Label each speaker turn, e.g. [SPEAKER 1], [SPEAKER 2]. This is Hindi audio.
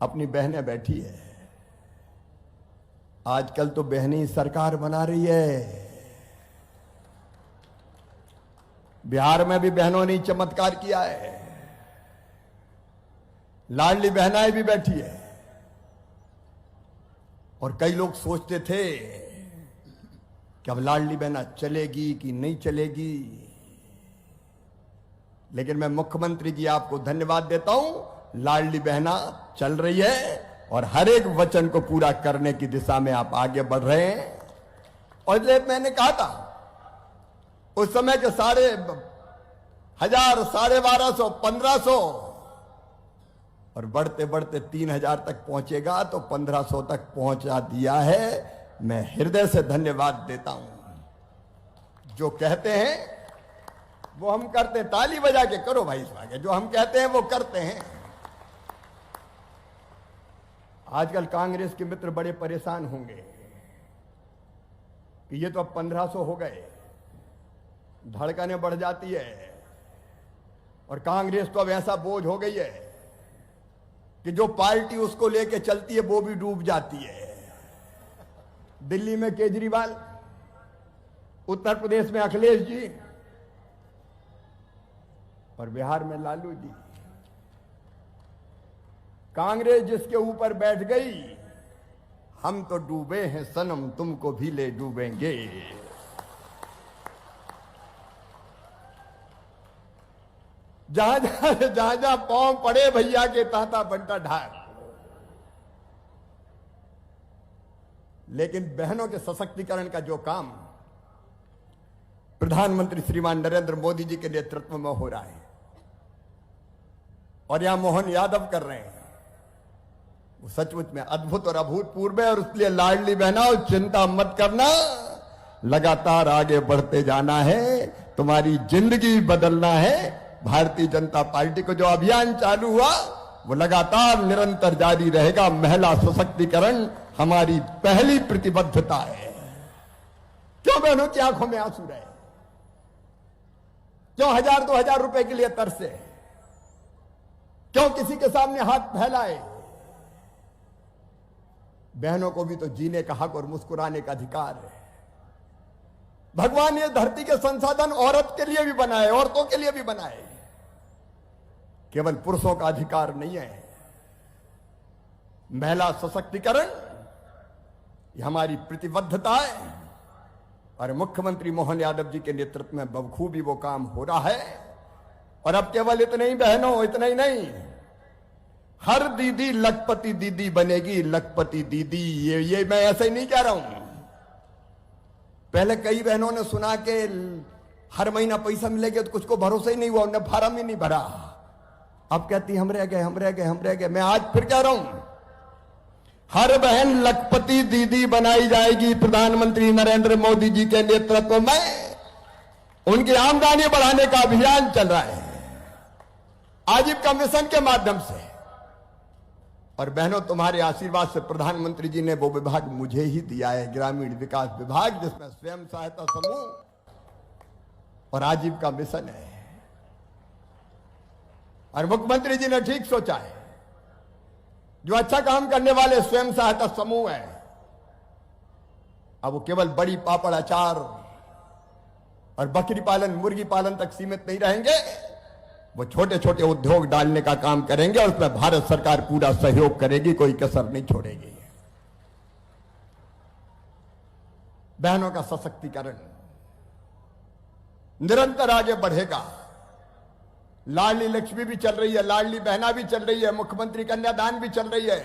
[SPEAKER 1] अपनी बहनें बैठी है। आजकल तो बहनें सरकार बना रही है। बिहार में भी बहनों ने चमत्कार किया है। लाडली बहनाएं भी बैठी है। और कई लोग सोचते थे कि अब लाडली बहना चलेगी कि नहीं चलेगी, लेकिन मैं मुख्यमंत्री जी आपको धन्यवाद देता हूं। लाडली बहना चल रही है और हर एक वचन को पूरा करने की दिशा में आप आगे बढ़ रहे हैं। और इसलिए मैंने कहा था उस समय के 1,500, 1,250, 1,500 और बढ़ते बढ़ते 3,000 तक पहुंचेगा, तो 1,500 तक पहुंचा दिया है। मैं हृदय से धन्यवाद देता हूं। जो कहते हैं वो हम करते हैं। ताली बजा के करो भाई स्वागत। जो हम कहते हैं वो करते हैं। आजकल कांग्रेस के मित्र बड़े परेशान होंगे कि ये तो अब 1,500 हो गए, धड़कनें बढ़ जाती है और कांग्रेस तो अब ऐसा बोझ हो गई है कि जो पार्टी उसको लेके चलती है वो भी डूब जाती है। दिल्ली में केजरीवाल, उत्तर प्रदेश में अखिलेश जी और बिहार में लालू जी। कांग्रेस जिसके ऊपर बैठ गई, हम तो डूबे हैं सनम, तुमको भी ले डूबेंगे। जहां जहां पांव पड़े भैया के ताता बनता ढाल। लेकिन बहनों के सशक्तिकरण का जो काम प्रधानमंत्री श्रीमान नरेंद्र मोदी जी के नेतृत्व में हो रहा है और यहां मोहन यादव कर रहे हैं, वो सचमुच में अद्भुत और अभूतपूर्व है। और इसलिए लाडली बहना, चिंता मत करना, लगातार आगे बढ़ते जाना है, तुम्हारी जिंदगी बदलना है। भारतीय जनता पार्टी को जो अभियान चालू हुआ वो लगातार निरंतर जारी रहेगा। महिला सशक्तिकरण हमारी पहली प्रतिबद्धता है। क्यों बहनों की आंखों में आंसू रहे? क्यों 1,000-2,000 रुपए के लिए तरसे? क्यों किसी के सामने हाथ फैलाए? बहनों को भी तो जीने का हक और मुस्कुराने का अधिकार है। भगवान ये धरती के संसाधन औरत के लिए भी बनाए, औरतों के लिए भी बनाए, केवल पुरुषों का अधिकार नहीं है। महिला सशक्तिकरण ये हमारी प्रतिबद्धता है और मुख्यमंत्री मोहन यादव जी के नेतृत्व में बखूबी वो काम हो रहा है। और अब केवल इतना ही बहनों, इतना ही नहीं, हर दीदी लखपति दीदी बनेगी। लखपति दीदी, ये मैं ऐसे ही नहीं कह रहा हूं। पहले कई बहनों ने सुना कि हर महीना पैसा मिलेगा, तो कुछ को भरोसा ही नहीं हुआ, उन्होंने फार्म ही नहीं भरा। अब कहती हम रह गए, हम रह गए, हम रह गए। मैं आज फिर कह रहा हूं, हर बहन लखपति दीदी बनाई जाएगी प्रधानमंत्री नरेंद्र मोदी जी के नेतृत्व में। उनकी आमदनी बढ़ाने का अभियान चल रहा है आजीविका मिशन के माध्यम से। और बहनों, तुम्हारे आशीर्वाद से प्रधानमंत्री जी ने वो विभाग मुझे ही दिया है, ग्रामीण विकास विभाग, जिसमें स्वयं सहायता समूह और आजीविका मिशन है। और मुख्यमंत्री जी ने ठीक सोचा है, जो अच्छा काम करने वाले स्वयं सहायता समूह है, अब वो केवल बड़ी पापड़, अचार और बकरी पालन, मुर्गी पालन तक सीमित नहीं रहेंगे। वो छोटे छोटे उद्योग डालने का काम करेंगे और उसमें भारत सरकार पूरा सहयोग करेगी, कोई कसर नहीं छोड़ेगी। बहनों का सशक्तिकरण निरंतर आगे बढ़ेगा। लाडली लक्ष्मी भी चल रही है, लाडली बहना भी चल रही है, मुख्यमंत्री कन्यादान भी चल रही है।